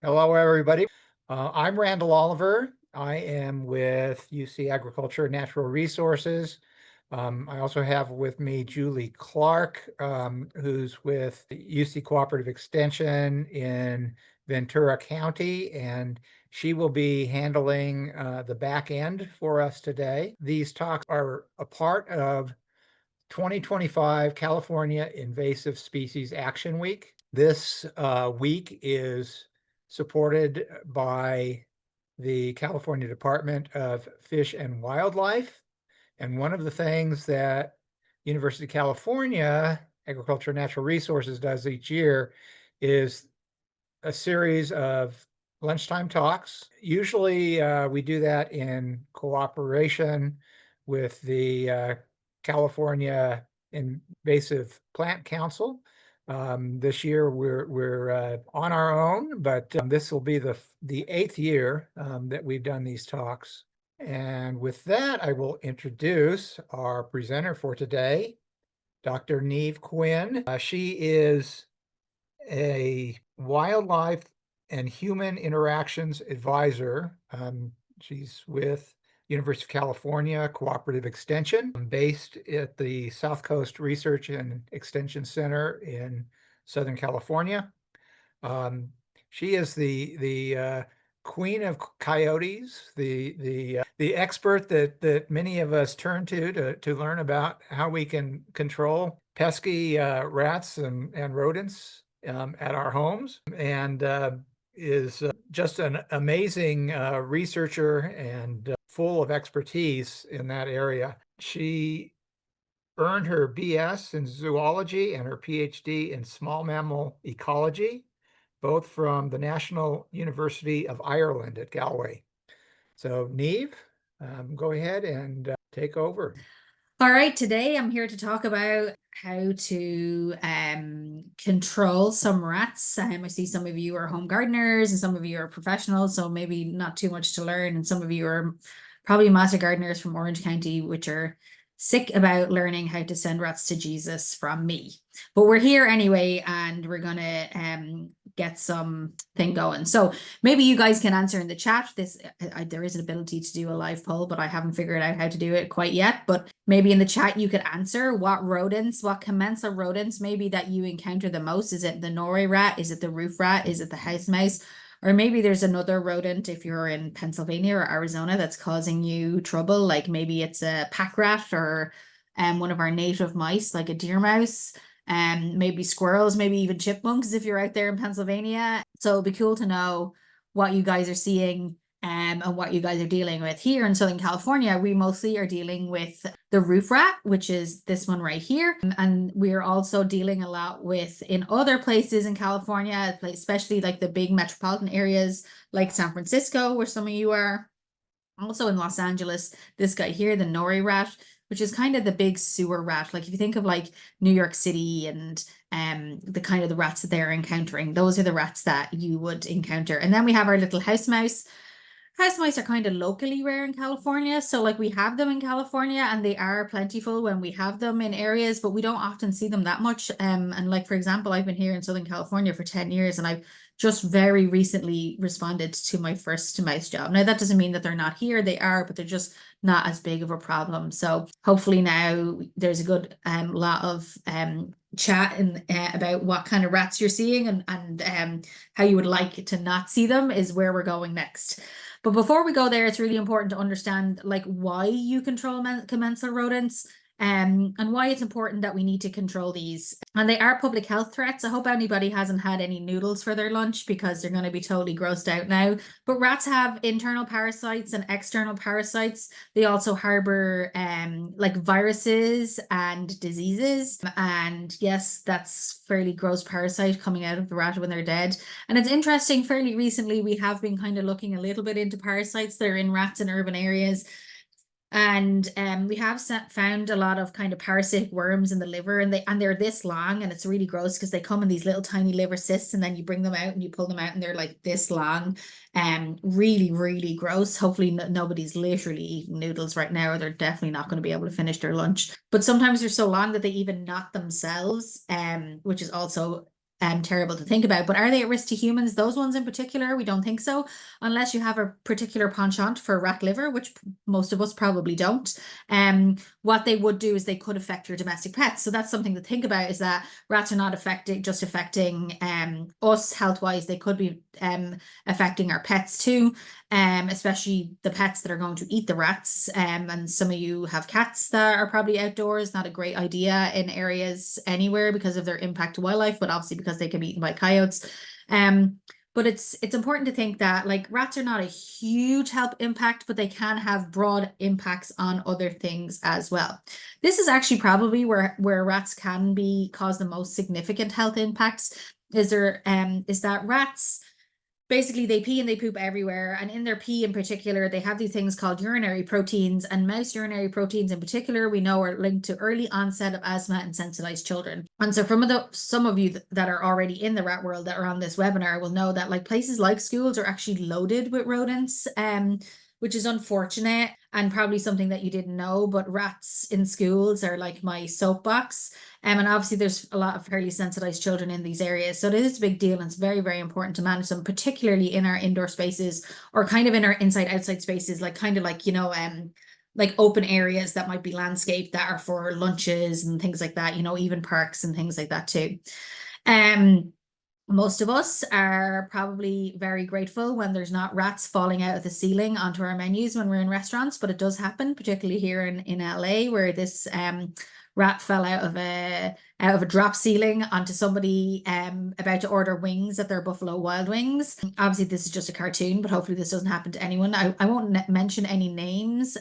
Hello, everybody. I'm Randall Oliver. I am with UC Agriculture and Natural Resources. I also have with me Julie Clark, who's with UC Cooperative Extension in Ventura County, and she will be handling the back end for us today. These talks are a part of 2025 California Invasive Species Action Week. This week is supported by the California Department of Fish and Wildlife. And one of the things that University of California Agriculture and Natural Resources does each year is a series of lunchtime talks. Usually we do that in cooperation with the California Invasive Plant Council. This year we're on our own, but this will be the eighth year that we've done these talks. And with that, I will introduce our presenter for today, Dr. Niamh Quinn. She is a wildlife and human interactions advisor. She's with University of California Cooperative Extension, based at the South Coast Research and Extension Center in Southern California. She is the queen of coyotes, the expert that many of us turn to learn about how we can control pesky rats and rodents at our homes, and is just an amazing researcher and full of expertise in that area. She earned her BS in zoology and her PhD in small mammal ecology, both from the National University of Ireland at Galway. So, Niamh, go ahead and take over. All right, today I'm here to talk about how to control some rats. I see some of you are home gardeners and some of you are professionals, so maybe not too much to learn. And some of you are probably master gardeners from Orange County, which are sick about learning how to send rats to Jesus from me. But we're here anyway, and we're gonna get something going. So maybe you guys can answer in the chat. There is an ability to do a live poll, but I haven't figured out how to do it quite yet. But maybe in the chat you could answer what commensal rodents maybe that you encounter the most. Is it the Norway rat? Is it the roof rat? Is it the house mouse? Or maybe there's another rodent if you're in Pennsylvania or Arizona that's causing you trouble. Like maybe it's a pack rat or one of our native mice, like a deer mouse. Maybe squirrels, maybe even chipmunks if you're out there in Pennsylvania. So it'd be cool to know what you guys are seeing and what you guys are dealing with. Here in Southern California, we mostly are dealing with the roof rat, which is this one right here. And we're also dealing a lot with in other places in California, especially like the big metropolitan areas like San Francisco, where some of you are. Also in Los Angeles, this guy here, the nori rat, which is kind of the big sewer rat. Like if you think of like New York City and the kind of the rats that they're encountering, those are the rats that you would encounter. And then we have our little house mouse. House mice are kind of locally rare in California. So like we have them in California and they are plentiful when we have them in areas, but we don't often see them that much. And like, for example, I've been here in Southern California for 10 years and I've just very recently responded to my first mouse job. Now, that doesn't mean that they're not here. They are, but they're just not as big of a problem. So hopefully now there's a good lot of chat about what kind of rats you're seeing and how you would like to not see them is where we're going next. But before we go there, it's really important to understand like why you control commensal rodents and why it's important that we need to control these. And they are public health threats. I hope anybody hasn't had any noodles for their lunch because they're going to be totally grossed out now. But rats have internal parasites and external parasites. They also harbor like viruses and diseases. And yes, that's fairly gross parasite coming out of the rat when they're dead. And it's interesting, fairly recently, we have been kind of looking a little bit into parasites that are in rats in urban areas. And we have found a lot of kind of parasitic worms in the liver, and they're this long, and it's really gross because they come in these little tiny liver cysts, and then you bring them out and you pull them out, and they're like this long, really, really gross. Hopefully, nobody's literally eating noodles right now, or they're definitely not going to be able to finish their lunch. But sometimes they're so long that they even knot themselves, which is also terrible to think about. But are they at risk to humans? Those ones in particular, we don't think so, unless you have a particular penchant for rat liver, which most of us probably don't. What they would do is they could affect your domestic pets. So that's something to think about, is that rats are not just affecting us health-wise. They could be affecting our pets too, especially the pets that are going to eat the rats. And some of you have cats that are probably outdoors, not a great idea in areas anywhere because of their impact to wildlife, but obviously because they can be eaten by coyotes. But it's important to think that like rats are not a huge health impact, but they can have broad impacts on other things as well. This is actually probably where rats can cause the most significant health impacts. Is that rats basically they pee and they poop everywhere, and in their pee in particular they have these things called urinary proteins, and mouse urinary proteins in particular we know are linked to early onset of asthma in sensitized children. And so some of you that are already in the rat world that are on this webinar will know that like places like schools are actually loaded with rodents, which is unfortunate and probably something that you didn't know, but rats in schools are like my soapbox. And obviously there's a lot of fairly sensitized children in these areas. So it is a big deal, and it's very, very important to manage them, particularly in our indoor spaces or kind of in our inside outside spaces, like kind of like, like open areas that might be landscaped that are for lunches and things like that, even parks and things like that too. Most of us are probably very grateful when there's not rats falling out of the ceiling onto our menus when we're in restaurants, but it does happen, particularly here in LA, where this rat fell out of a drop ceiling onto somebody about to order wings at their Buffalo Wild Wings. Obviously, this is just a cartoon, but hopefully this doesn't happen to anyone. I won't mention any names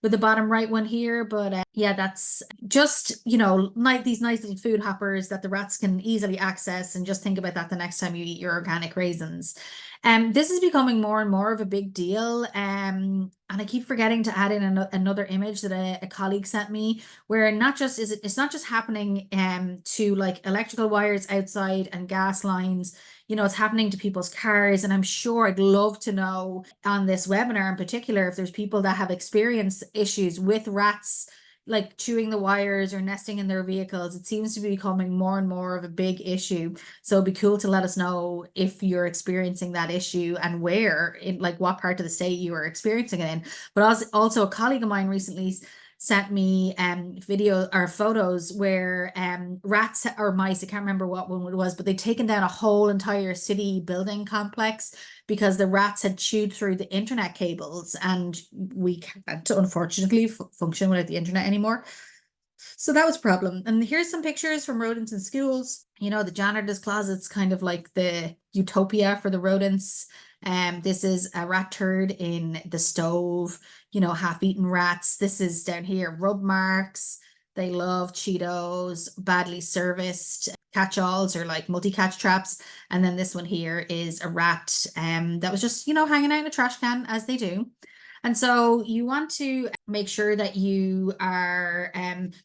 with the bottom right one here, but yeah, that's just, like these nice little food hoppers that the rats can easily access, and just think about that the next time you eat your organic raisins. This is becoming more and more of a big deal. And I keep forgetting to add in another image that a colleague sent me, where it's not just happening to like electrical wires outside and gas lines. It's happening to people's cars. And I'm sure I'd love to know on this webinar in particular if there's people that have experienced issues with rats like chewing the wires or nesting in their vehicles. It seems to be becoming more and more of a big issue. So it'd be cool to let us know if you're experiencing that issue and where, in like what part of the state you are experiencing it in. But also a colleague of mine recently sent me video or photos where rats or mice, I can't remember what one it was, but they'd taken down a whole entire city building complex because the rats had chewed through the internet cables, and we can't unfortunately function without the internet anymore. So that was a problem. And here's some pictures from rodents in schools. The janitor's closet's kind of like the utopia for the rodents. This is a rat turd in the stove, half-eaten rats. This is down here, rub marks. They love Cheetos, badly serviced catch-alls or like multi-catch traps. And then this one here is a rat that was just, hanging out in a trash can, as they do. And so you want to make sure that you are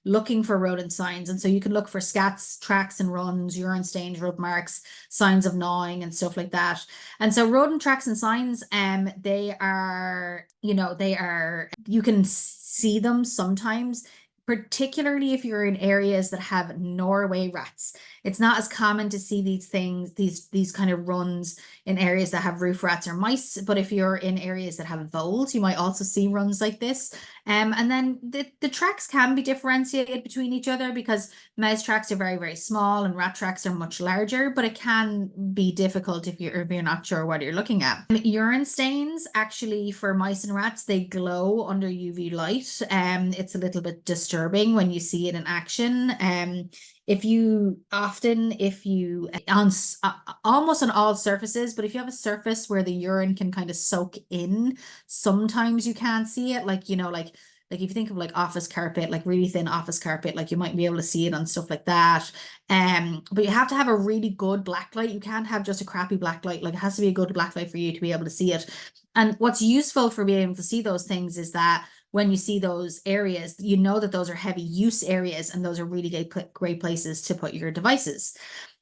looking for rodent signs. And so you can look for scats, tracks and runs, urine stains, rub marks, signs of gnawing and stuff like that. And so rodent tracks and signs, they are, you can see them sometimes, particularly if you're in areas that have Norway rats. It's not as common to see these things, these kind of runs in areas that have roof rats or mice, but if you're in areas that have voles, you might also see runs like this. And then the tracks can be differentiated between each other because mouse tracks are very, very small and rat tracks are much larger, but it can be difficult if you're not sure what you're looking at. Urine stains, actually, for mice and rats, they glow under UV light. It's a little bit disturbing when you see it in action. Almost on all surfaces, but if you have a surface where the urine can kind of soak in, sometimes you can't see it. Like if you think of like office carpet, like really thin office carpet, like you might be able to see it on stuff like that. But you have to have a really good black light. You can't have just a crappy black light. Like it has to be a good black light for you to be able to see it. And what's useful for being able to see those things is that when you see those areas, you know that those are heavy use areas, and those are really great places to put your devices.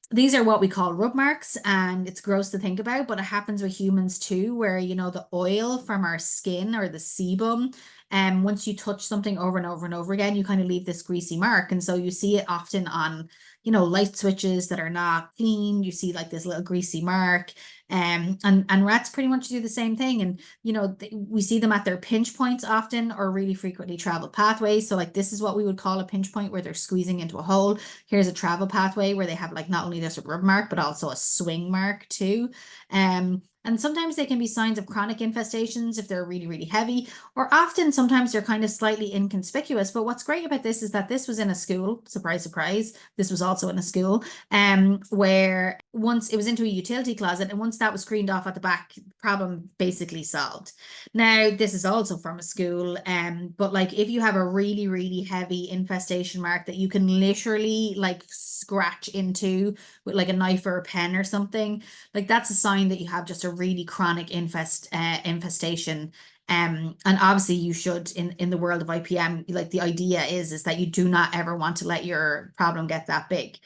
These are what we call rub marks, and it's gross to think about, but it happens with humans too, where, the oil from our skin or the sebum, once you touch something over and over and over again, you kind of leave this greasy mark. And so you see it often on you know, light switches that are not clean. You see like this little greasy mark. And rats pretty much do the same thing. And, you know, we see them at their pinch points often, or really frequently traveled pathways. So like this is what we would call a pinch point, where they're squeezing into a hole. Here's a travel pathway where they have like not only this rub mark, but also a swing mark too. And sometimes they can be signs of chronic infestations if they're really, really heavy, or often sometimes they're kind of slightly inconspicuous. But what's great about this is that this was in a school, surprise, surprise. This was also in a school, where once it was into a utility closet, and once that was screened off at the back, problem basically solved. Now, this is also from a school, but like if you have a really, really heavy infestation mark that you can literally like scratch into with like a knife or a pen or something, like that's a sign that you have just a really chronic infestation. And obviously you should, in the world of IPM, like the idea is that you do not ever want to let your problem get that big.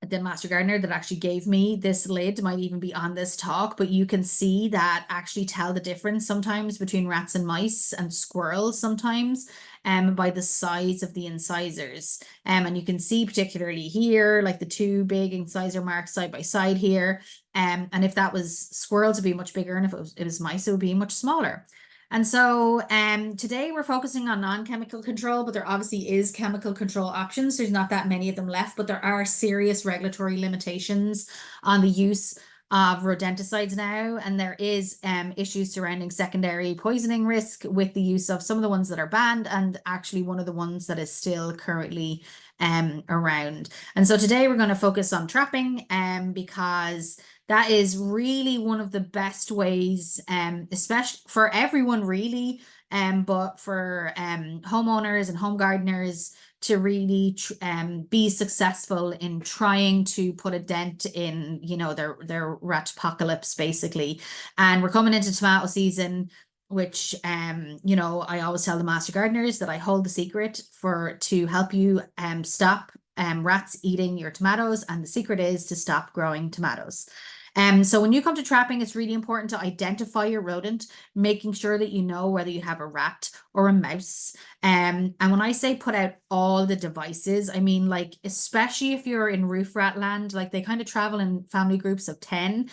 The master gardener that actually gave me this lid might even be on this talk, but you can see that actually tell the difference sometimes between rats and mice and squirrels sometimes, by the size of the incisors. And you can see particularly here, like the two big incisor marks side by side here. And if that was squirrels, it'd be much bigger, and if it was mice, it would be much smaller. And so today we're focusing on non-chemical control, but there obviously is chemical control options. There's not that many of them left, but there are serious regulatory limitations on the use of rodenticides now. And there is issues surrounding secondary poisoning risk with the use of some of the ones that are banned, and actually one of the ones that is still currently around. And so today we're going to focus on trapping because that is really one of the best ways, especially for everyone really, but for homeowners and home gardeners to really be successful in trying to put a dent in, you know, their rat apocalypse basically. And we're coming into tomato season, which you know, I always tell the master gardeners that I hold the secret to help you stop rats eating your tomatoes, and the secret is to stop growing tomatoes. So when you come to trapping, it's really important to identify your rodent, making sure that you know whether you have a rat or a mouse. And when I say put out all the devices, I mean, like, especially if you're in roof rat land, like they kind of travel in family groups of 10.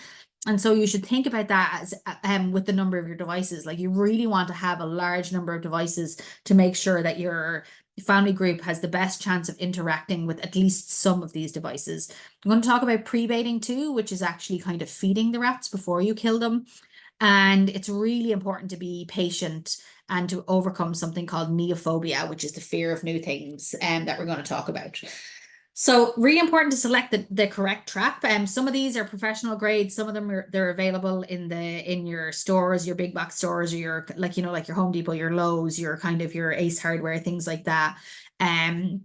And so you should think about that as with the number of your devices. Like you really want to have a large number of devices to make sure that your family group has the best chance of interacting with at least some of these devices. I'm going to talk about pre-baiting too, which is actually kind of feeding the rats before you kill them. And it's really important to be patient and to overcome something called neophobia, which is the fear of new things, that we're going to talk about. So really important to select the correct trap. Some of these are professional grade. Some of them they're available in your stores, your big box stores, or your, like, you know, like your Home Depot, your Lowe's, your kind of your Ace Hardware, things like that. And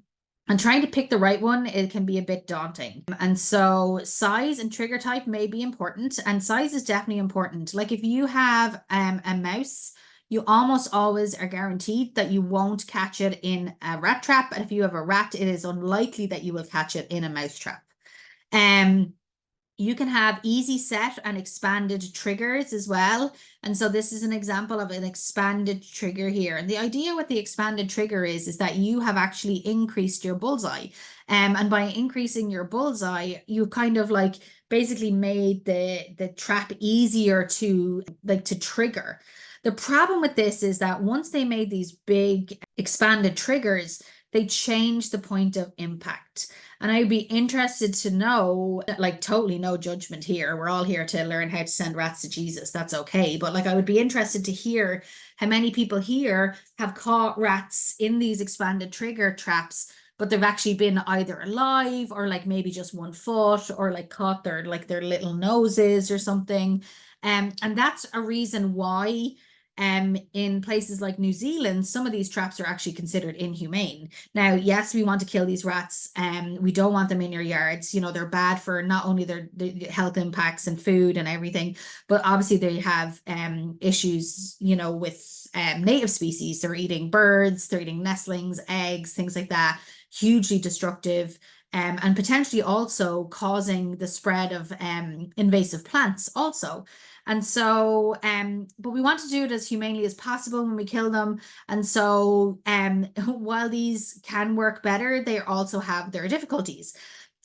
trying to pick the right one, it can be a bit daunting. And so size and trigger type may be important, and size is definitely important. Like if you have a mouse, you almost always are guaranteed that you won't catch it in a rat trap. And if you have a rat, it is unlikely that you will catch it in a mouse trap. You can have easy set and expanded triggers as well. And so this is an example of an expanded trigger here. And the idea with the expanded trigger is that you have actually increased your bullseye. And by increasing your bullseye, you kind of like basically made the trap easier to trigger. The problem with this is that once they made these big expanded triggers, they changed the point of impact. And I'd be interested to know, like, totally no judgment here. We're all here to learn how to send rats to Jesus. That's okay. But like, I would be interested to hear how many people here have caught rats in these expanded trigger traps, but they've actually been either alive or like maybe just 1 foot, or like caught their little noses or something. And that's a reason why in places like New Zealand, some of these traps are actually considered inhumane. Now, yes, we want to kill these rats, and we don't want them in your yards. You know, they're bad for not only their health impacts and food and everything, but obviously they have issues, you know, with native species. They're eating birds, they're eating nestlings, eggs, things like that. Hugely destructive. and potentially also causing the spread of invasive plants also. And so, but we want to do it as humanely as possible when we kill them. And so, while these can work better, they also have their difficulties.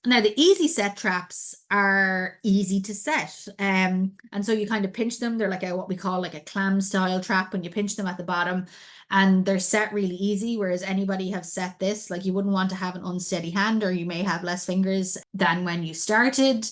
Now, the easy set traps are easy to set. And so you kind of pinch them. They're like what we call like a clam style trap when you pinch them at the bottom, and they're set really easy. Whereas anybody have set this, like you wouldn't want to have an unsteady hand, or you may have less fingers than when you started.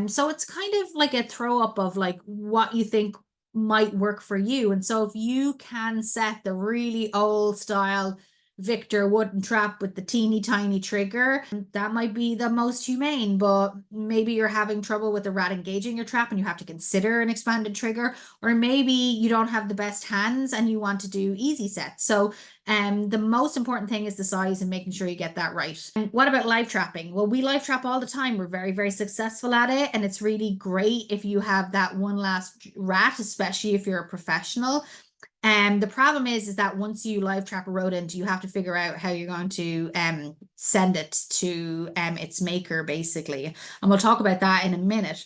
So it's kind of like a throw up of like what you think might work for you. And so if you can set the really old style Victor wooden trap with the teeny tiny trigger, that might be the most humane. But maybe you're having trouble with the rat engaging your trap and you have to consider an expanded trigger, or maybe you don't have the best hands and you want to do easy sets. So the most important thing is the size and making sure you get that right. And what about live trapping? Well, we live trap all the time. We're very, very successful at it. And it's really great if you have that one last rat, especially if you're a professional. And the problem is that once you live trap a rodent, you have to figure out how you're going to send it to its maker, basically. And we'll talk about that in a minute.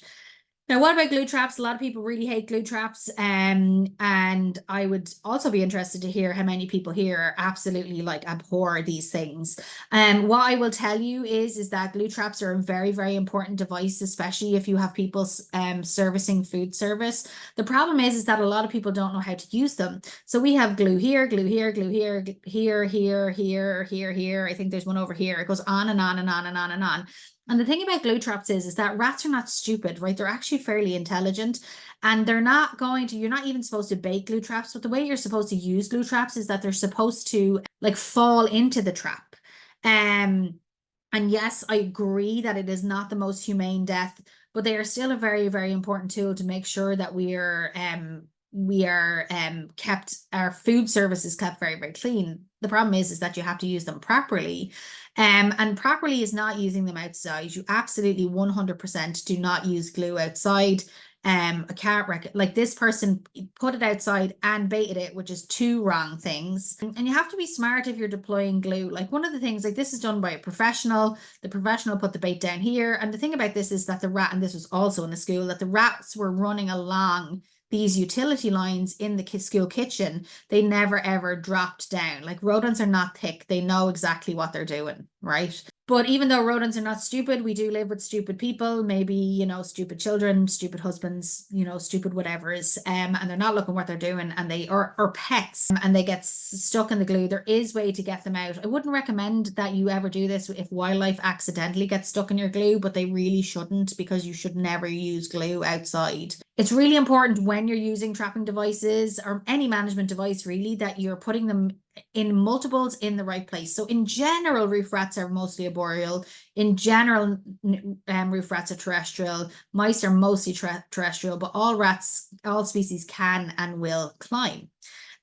Now, what about glue traps? A lot of people really hate glue traps. And I would also be interested to hear how many people here absolutely like abhor these things. What I will tell you is that glue traps are a very, very important device, especially if you have people servicing food service. The problem is that a lot of people don't know how to use them. So we have glue here, glue here, glue here, here, here, here, here, here. I think there's one over here. It goes on and on and on and on and on. And the thing about glue traps is that rats are not stupid, right? They're actually fairly intelligent, and they're not going to, you're not even supposed to bake glue traps, but the way you're supposed to use glue traps is that they're supposed to like fall into the trap. And yes, I agree that it is not the most humane death, but they are still a very, very important tool to make sure that we are kept, our food service is kept very, very clean. The problem is that you have to use them properly. And properly is not using them outside. You absolutely 100% do not use glue outside. I can't like this person put it outside and baited it, which is two wrong things. And you have to be smart if you're deploying glue. Like one of the things, like this is done by a professional. The professional put the bait down here. And the thing about this is that the rat, and this was also in the school, that the rats were running along these utility lines in the school kitchen. They never ever dropped down. Like rodents are not thick. They know exactly what they're doing, right? But even though rodents are not stupid, we do live with stupid people, maybe, you know, stupid children, stupid husbands, you know, stupid whatevers, and they're not looking what they're doing, and they or pets, and they get stuck in the glue. There is a way to get them out. I wouldn't recommend that you ever do this if wildlife accidentally gets stuck in your glue, but they really shouldn't, because you should never use glue outside. It's really important when you're using trapping devices or any management device really that you're putting them in multiples in the right place. So in general, roof rats are mostly arboreal. In general, roof rats are terrestrial. Mice are mostly terrestrial, but all rats, all species can and will climb.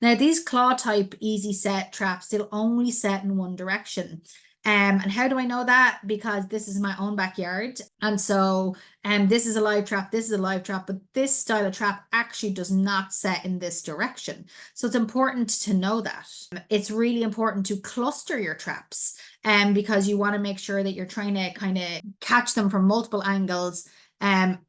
Now, these claw type easy set traps, they'll only set in one direction. And how do I know that? Because this is my own backyard. And so this is a live trap, this is a live trap, but this style of trap actually does not set in this direction. So it's important to know that. It's really important to cluster your traps because you want to make sure that you're trying to kind of catch them from multiple angles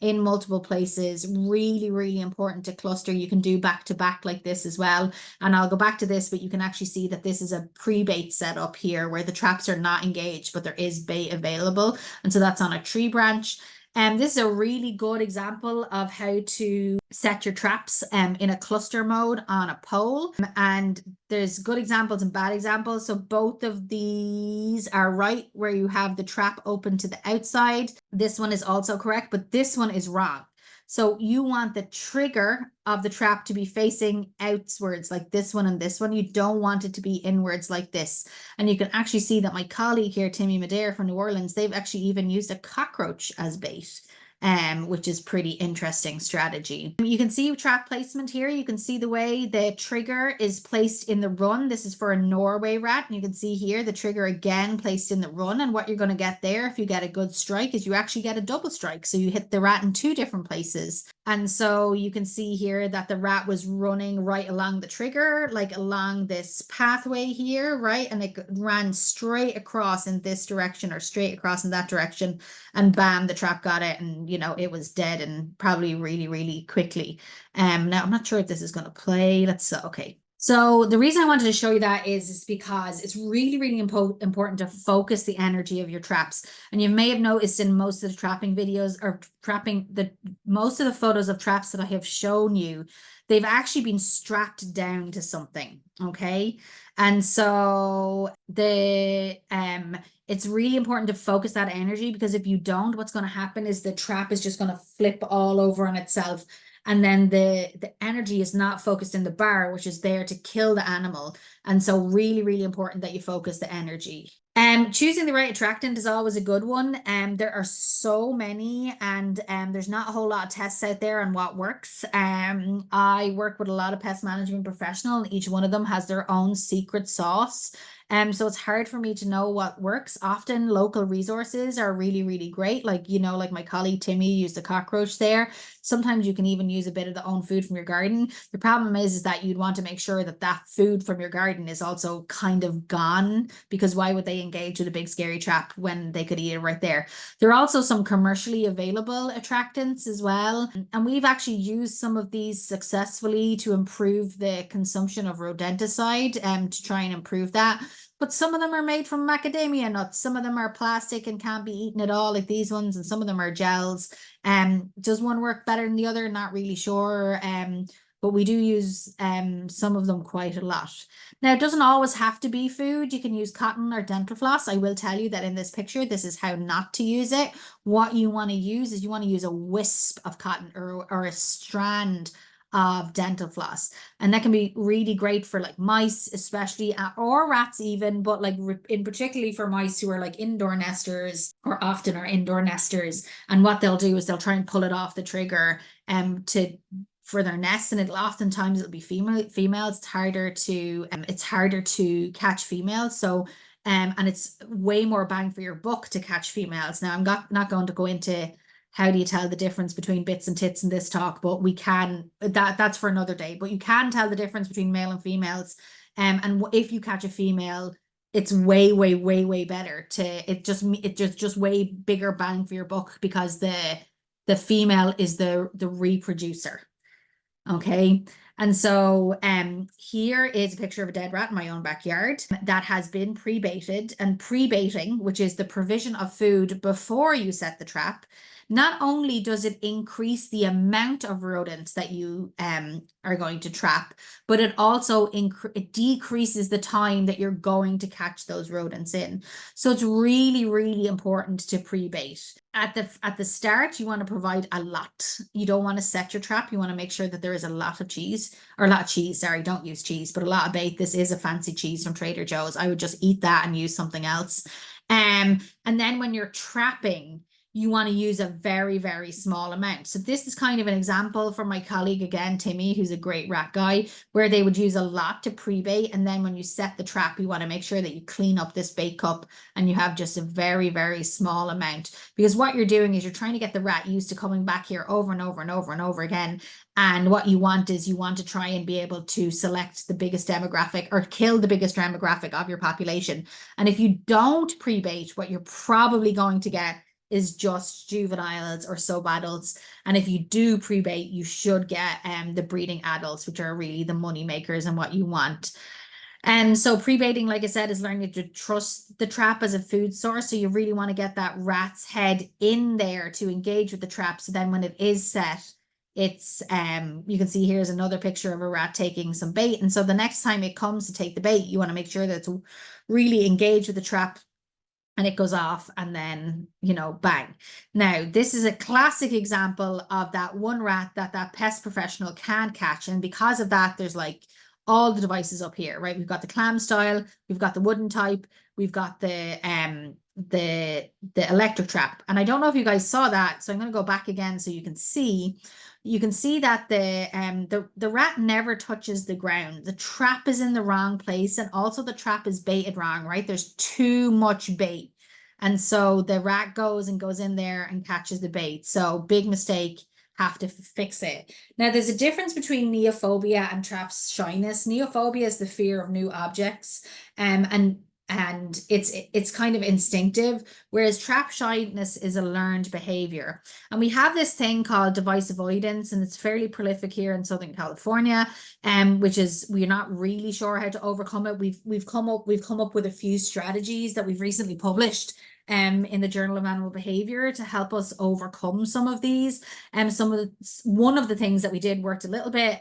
in multiple places. Really, really important to cluster. You can do back to back like this as well. And I'll go back to this, but you can actually see that this is a pre-bait setup here where the traps are not engaged, but there is bait available. And so that's on a tree branch. And this is a really good example of how to set your traps in a cluster mode on a pole. And there's good examples and bad examples. So both of these are right where you have the trap open to the outside. This one is also correct, but this one is wrong. So you want the trigger of the trap to be facing outwards like this one and this one. You don't want it to be inwards like this. And you can actually see that my colleague here, Timmy Madare from New Orleans, they've actually even used a cockroach as bait. Which is pretty interesting strategy. You can see trap placement here. You can see the way the trigger is placed in the run. This is for a Norway rat. And you can see here the trigger again placed in the run. And what you're going to get there if you get a good strike is you actually get a double strike. So you hit the rat in two different places. And so you can see here that the rat was running right along the trigger, like along this pathway here, right? And it ran straight across in this direction or straight across in that direction. And bam, the trap got it. And, you know, it was dead and probably really, really quickly. Now I'm not sure if this is going to play. Okay. So the reason I wanted to show you that is because it's really, really important to focus the energy of your traps. And you may have noticed in most of the trapping videos or most of the photos of traps that I have shown you, they've actually been strapped down to something. Okay. And so it's really important to focus that energy, because if you don't, what's going to happen is the trap is just going to flip all over on itself. And then the energy is not focused in the bar, which is there to kill the animal. And so really, really important that you focus the energy. Choosing the right attractant is always a good one. There are so many, and there's not a whole lot of tests out there on what works. I work with a lot of pest management professionals, and each one of them has their own secret sauce. So it's hard for me to know what works. Often local resources are really, really great. Like, you know, like my colleague Timmy used a cockroach there. Sometimes you can even use a bit of the own food from your garden. The problem is that you'd want to make sure that that food from your garden is also kind of gone, because why would they engage with a big scary trap when they could eat it right there? There are also some commercially available attractants as well. And we've actually used some of these successfully to improve the consumption of rodenticide to try and improve that. But some of them are made from macadamia nuts. Some of them are plastic and can't be eaten at all, like these ones, and some of them are gels. Does one work better than the other? Not really sure. But we do use some of them quite a lot. Now, it doesn't always have to be food. You can use cotton or dental floss. I will tell you that in this picture, this is how not to use it. What you want to use is you want to use a wisp of cotton or a strand of dental floss, and that can be really great for like mice, especially, or rats even, but like in particularly for mice who are like indoor nesters, or often are indoor nesters. And what they'll do is they'll try and pull it off the trigger to for their nests, and it'll be females. It's harder to catch females. So and it's way more bang for your buck to catch females. Now I'm not going to go into how do you tell the difference between bits and tits in this talk, but we can, that's for another day. But you can tell the difference between male and females. And if you catch a female, it's way, way, way, way better it just way bigger bang for your buck, because the female is the reproducer. Okay. And so here is a picture of a dead rat in my own backyard that has been pre-baited. And pre-baiting, which is the provision of food before you set the trap, not only does it increase the amount of rodents that you are going to trap, but it also it decreases the time that you're going to catch those rodents in. So it's really, really important to pre-bait. At the start, you want to provide a lot. You don't want to set your trap. You want to make sure that there is a lot of cheese, or a lot of cheese. Sorry, don't use cheese, but a lot of bait. This is a fancy cheese from Trader Joe's. I would just eat that and use something else. And then when you're trapping, you want to use a very, very small amount. So this is kind of an example from my colleague again, Timmy, who's a great rat guy, where they would use a lot to pre-bait. And then when you set the trap, you want to make sure that you clean up this bait cup and you have just a very, very small amount. Because what you're doing is you're trying to get the rat used to coming back here over and over and over and over again. And what you want is you want to try and be able to select the biggest demographic or kill the biggest demographic of your population. And if you don't pre-bait, what you're probably going to get is just juveniles or sub-adults. And if you do pre-bait, you should get the breeding adults, which are really the money makers and what you want. And so pre-baiting, like I said, is learning to trust the trap as a food source. So you really want to get that rat's head in there to engage with the trap. So then when it is set, it's you can see here's another picture of a rat taking some bait. And so the next time it comes to take the bait, you want to make sure that it's really engaged with the trap, and it goes off, and then, you know, bang. Now, this is a classic example of that one rat that pest professional can't catch. And because of that, there's like all the devices up here, right? We've got the clam style, we've got the wooden type, we've got the electric trap. And I don't know if you guys saw that, so I'm going to go back again so you can see. You can see that the rat never touches the ground. The trap is in the wrong place, and also the trap is baited wrong, right? There's too much bait. And so the rat goes in there and catches the bait. So big mistake. have to fix it. Now, there's a difference between neophobia and trap shyness. Neophobia is the fear of new objects, and it's kind of instinctive, whereas trap shyness is a learned behavior. And we have this thing called device avoidance, and it's fairly prolific here in Southern California, which is we're not really sure how to overcome it. We've come up with a few strategies that we've recently published in the Journal of Animal Behavior to help us overcome some of these. One of the things that we did worked a little bit.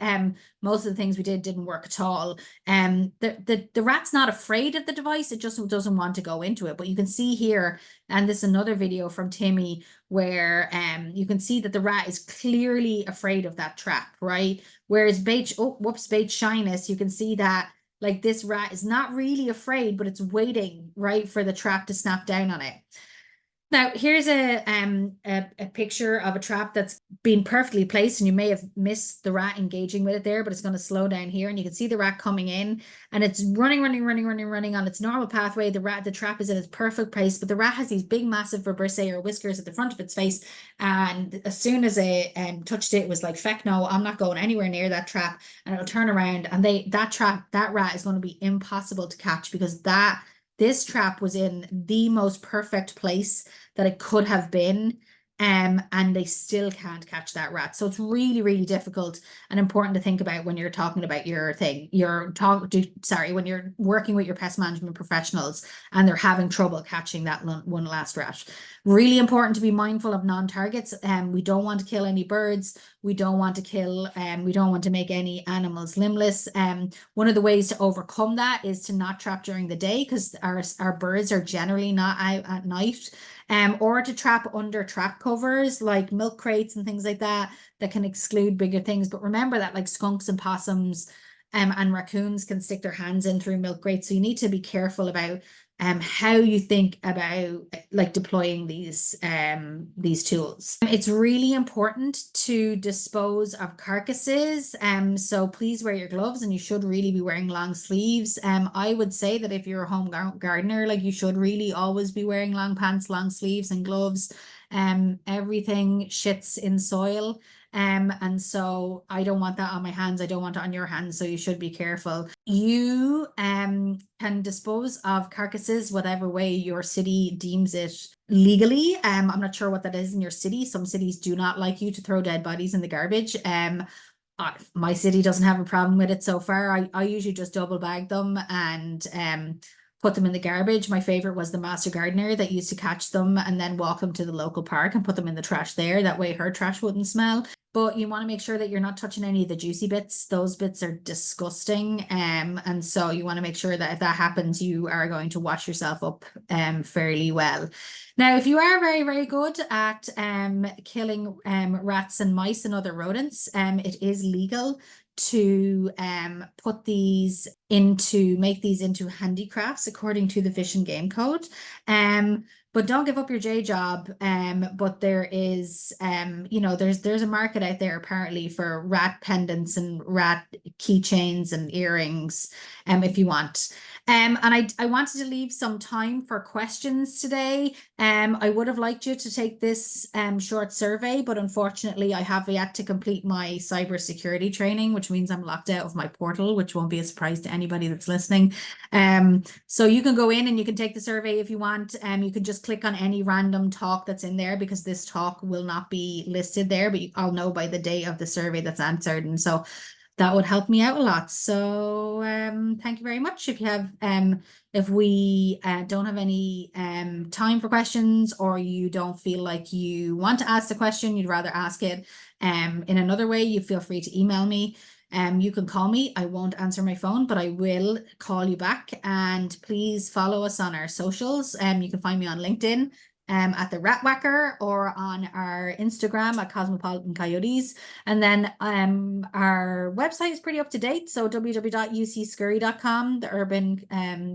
Most of the things we didn't work at all. The rat's not afraid of the device, it just doesn't want to go into it. But you can see here, and this is another video from Timmy, where you can see that the rat is clearly afraid of that trap, right? Whereas bait shyness, you can see that like this rat is not really afraid, but it's waiting, right, for the trap to snap down on it. Now, here's a picture of a trap that's been perfectly placed, and you may have missed the rat engaging with it there, but it's going to slow down here, and you can see the rat coming in, and it's running on its normal pathway. The trap is in its perfect place, but the rat has these big, massive vibrissae or whiskers at the front of its face, and as soon as it touched it, it was like, feck no, I'm not going anywhere near that trap, and it'll turn around, and that rat is going to be impossible to catch because this trap was in the most perfect place that it could have been, and they still can't catch that rat. So it's really, really difficult and important to think about when you're talking about your thing. When you're working with your pest management professionals and they're having trouble catching that one last rat. Really important to be mindful of non-targets. We don't want to kill any birds. We don't want to make any animals limbless. One of the ways to overcome that is to not trap during the day, because our birds are generally not out at night. Or to trap under trap covers like milk crates and things like that can exclude bigger things. But remember that like skunks and possums and raccoons can stick their hands in through milk crates. So you need to be careful about how you think about like deploying these tools. It's really important to dispose of carcasses. So please wear your gloves, and you should really be wearing long sleeves. I would say that if you're a home gardener, like you should really always be wearing long pants, long sleeves, and gloves. Everything shits in soil. And so I don't want that on my hands. I don't want it on your hands. So you should be careful. You can dispose of carcasses whatever way your city deems it legally. I'm not sure what that is in your city. Some cities do not like you to throw dead bodies in the garbage. My city doesn't have a problem with it so far. I usually just double bag them and put them in the garbage. My favorite was the master gardener that used to catch them and then walk them to the local park and put them in the trash there. That way her trash wouldn't smell. But you want to make sure that you're not touching any of the juicy bits. Those bits are disgusting. And so you want to make sure that if that happens, you are going to wash yourself up fairly well. Now, if you are very, very good at killing rats and mice and other rodents, it is legal to make these into handicrafts according to the Fish and Game Code. But don't give up your day job. But there is there's a market out there apparently for rat pendants and rat keychains and earrings, if you want. And I wanted to leave some time for questions today. I would have liked you to take this short survey, but unfortunately I have yet to complete my cybersecurity training, which means I'm locked out of my portal, which won't be a surprise to anybody that's listening. So you can go in and you can take the survey if you want. You can just click on any random talk that's in there, because this talk will not be listed there, but I'll know by the day of the survey that's answered. And so that would help me out a lot. So thank you very much. If we don't have any time for questions, or you don't feel like you want to ask the question, you'd rather ask it in another way, you feel free to email me. You can call me. I won't answer my phone, but I will call you back. And please follow us on our socials. You can find me on LinkedIn at the Rat Whacker, or on our Instagram at Cosmopolitan Coyotes. And then our website is pretty up to date. So www.ucscurry.com,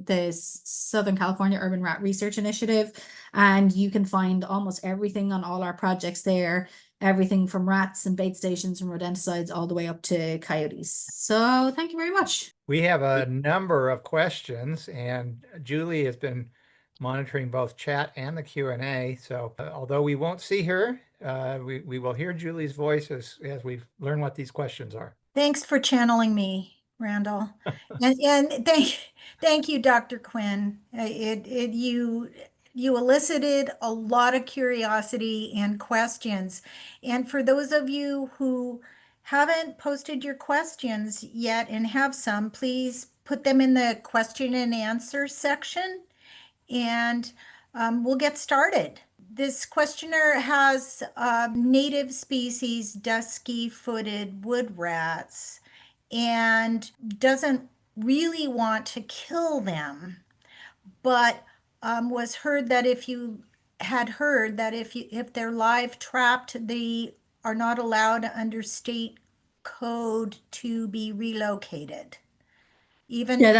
the Southern California Urban Rat Research Initiative. And you can find almost everything on all our projects there. Everything from rats and bait stations and rodenticides all the way up to coyotes. So thank you very much. We have a number of questions, and Julie has been monitoring both chat and the Q&A. So although we won't see her we will hear Julie's voice as we learn what these questions are. Thanks for channeling me, Randall. And thank you, Dr. Quinn. You elicited a lot of curiosity and questions. And for those of you who haven't posted your questions yet and have some, please put them in the question and answer section, and we'll get started. This questioner has native species dusky-footed wood rats and doesn't really want to kill them, but was heard that if they're live trapped, they are not allowed under state code to be relocated. Yeah,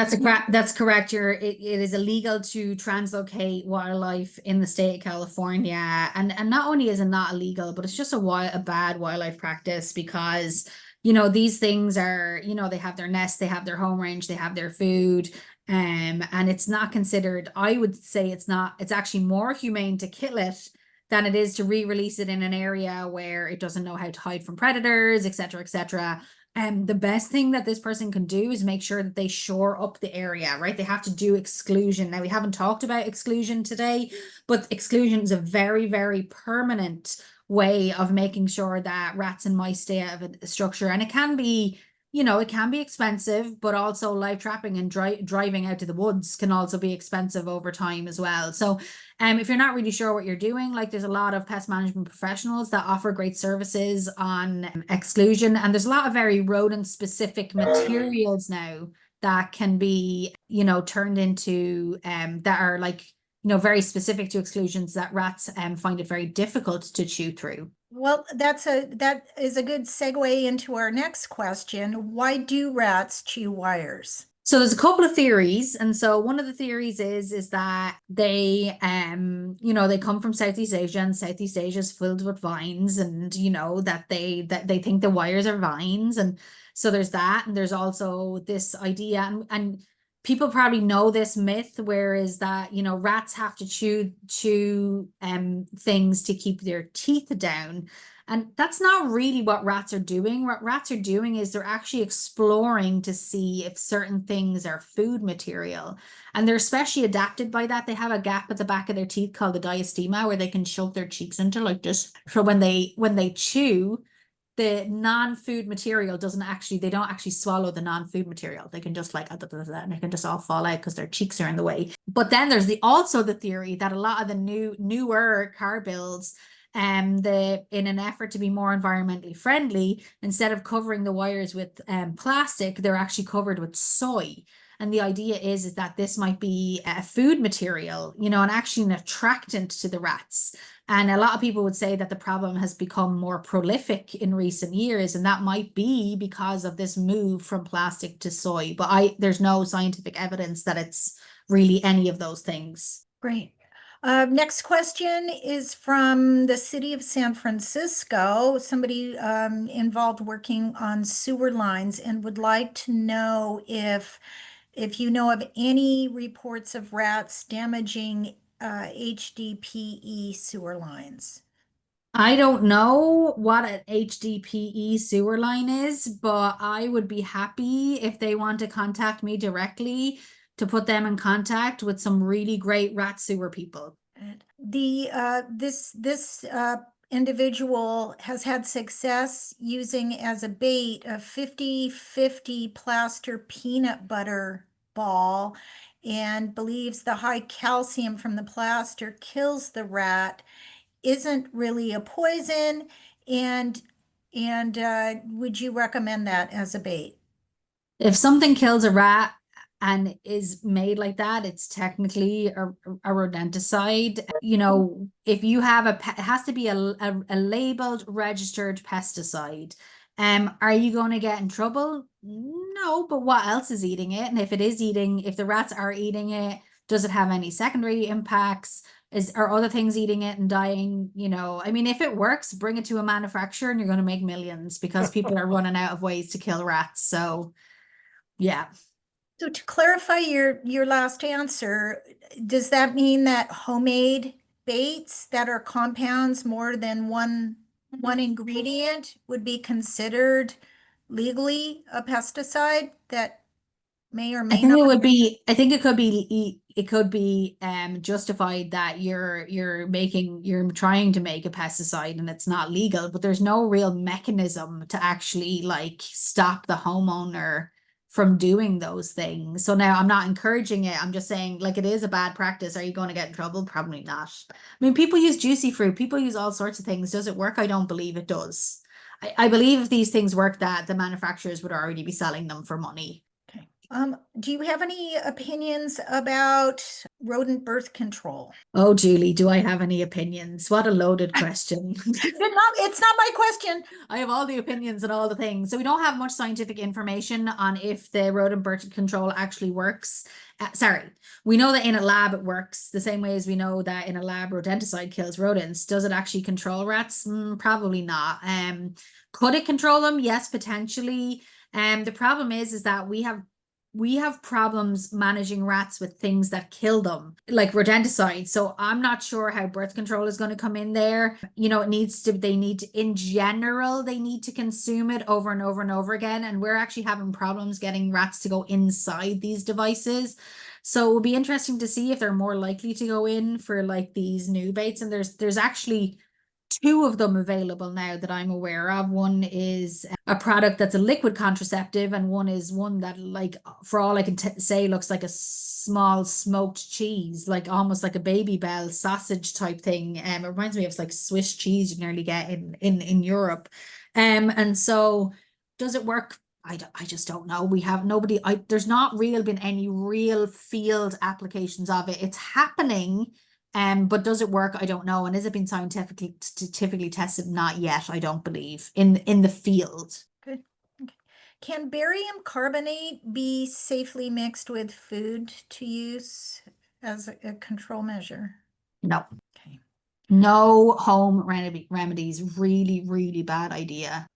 that's correct. It is illegal to translocate wildlife in the state of California. And not only is it not illegal, but it's just a bad wildlife practice because, these things are, they have their nest, they have their home range, they have their food. And it's not considered, I would say it's actually more humane to kill it than it is to re-release it in an area where it doesn't know how to hide from predators, et cetera, et cetera. The best thing that this person can do is make sure that they shore up the area, right? They have to do exclusion. Now, we haven't talked about exclusion today, but exclusion is a very, very permanent way of making sure that rats and mice stay out of a structure. And it can be, it can be expensive, but also live trapping and driving out to the woods can also be expensive over time as well. So if you're not really sure what you're doing, like there's a lot of pest management professionals that offer great services on exclusion. And there's a lot of very rodent specific materials now that can be, turned into, that are like, very specific to exclusions that rats find it very difficult to chew through. Well, that is a good segue into our next question. Why do rats chew wires? So there's a couple of theories. And so one of the theories is that they they come from Southeast Asia, and Southeast Asia is filled with vines, and that they think the wires are vines. And so there's that. And there's also this idea, and people probably know this myth, whereas that, rats have to chew things to keep their teeth down. And that's not really what rats are doing. What rats are doing is they're actually exploring to see if certain things are food material. And they're especially adapted by that. They have a gap at the back of their teeth called the diastema, where they can shove their cheeks into like this. So when they chew, the non-food material they don't actually swallow the non-food material. They can just like, and they can just all fall out because their cheeks are in the way. But then there's also the theory that a lot of the newer car builds, in an effort to be more environmentally friendly, instead of covering the wires with plastic, they're actually covered with soy. And the idea is that this might be a food material, and actually an attractant to the rats. And a lot of people would say that the problem has become more prolific in recent years, and that might be because of this move from plastic to soy. But there's no scientific evidence that it's really any of those things. Great. Next question is from the city of San Francisco. Somebody involved working on sewer lines and would like to know if you know of any reports of rats damaging HDPE sewer lines. I don't know what an HDPE sewer line is, but I would be happy if they want to contact me directly to put them in contact with some really great rat sewer people. This individual has had success using as a bait a 50-50 plaster peanut butter ball, and believes the high calcium from the plaster kills the rat, isn't really a poison, and would you recommend that as a bait? If something kills a rat and is made like that, it's technically a rodenticide. If you have it has to be a labeled, registered pesticide. Are you going to get in trouble? No, but what else is eating it? And if the rats are eating it, does it have any secondary impacts? Are other things eating it and dying? If it works, bring it to a manufacturer and you're going to make millions, because people are running out of ways to kill rats. So, yeah. So to clarify your last answer, does that mean that homemade baits that are compounds more than one ingredient would be considered legally a pesticide that may or I may think not? it would be, I think it could be justified that you're trying to make a pesticide and it's not legal, but there's no real mechanism to actually like stop the homeowner from doing those things. So now I'm not encouraging it. I'm just saying like it is a bad practice. Are you going to get in trouble? Probably not. I mean, people use juicy fruit, people use all sorts of things. Does it work? I don't believe it does. I believe if these things work that the manufacturers would already be selling them for money. Do you have any opinions about rodent birth control? Oh, Julie, do I have any opinions? What a loaded question. It's not my question. I have all the opinions and all the things. So we don't have much scientific information on if the rodent birth control actually works. Sorry, we know that in a lab it works the same way as we know that in a lab rodenticide kills rodents. Does it actually control rats? Probably not. Could it control them? Yes, potentially. The problem is that we have problems managing rats with things that kill them, like rodenticides. So I'm not sure how birth control is going to come in there. You know, in general, they need to consume it over and over and over again. And we're actually having problems getting rats to go inside these devices. So it will be interesting to see if they're more likely to go in for like these new baits. And there's actually two of them available now that I'm aware of. One is a product that's a liquid contraceptive, and one is one that, like, for all I can say, looks like a small smoked cheese, like almost like a Baby Bell sausage type thing. It reminds me of like Swiss cheese you nearly get in Europe. And so does it work? I just don't know. We have nobody. There's not been any real field applications of it. It's happening. But does it work? I don't know. And is it been scientifically tested? Not yet, I don't believe, in the field. Good. Okay. Can barium carbonate be safely mixed with food to use as a control measure? No. Okay. No home remedies. Really, really bad idea.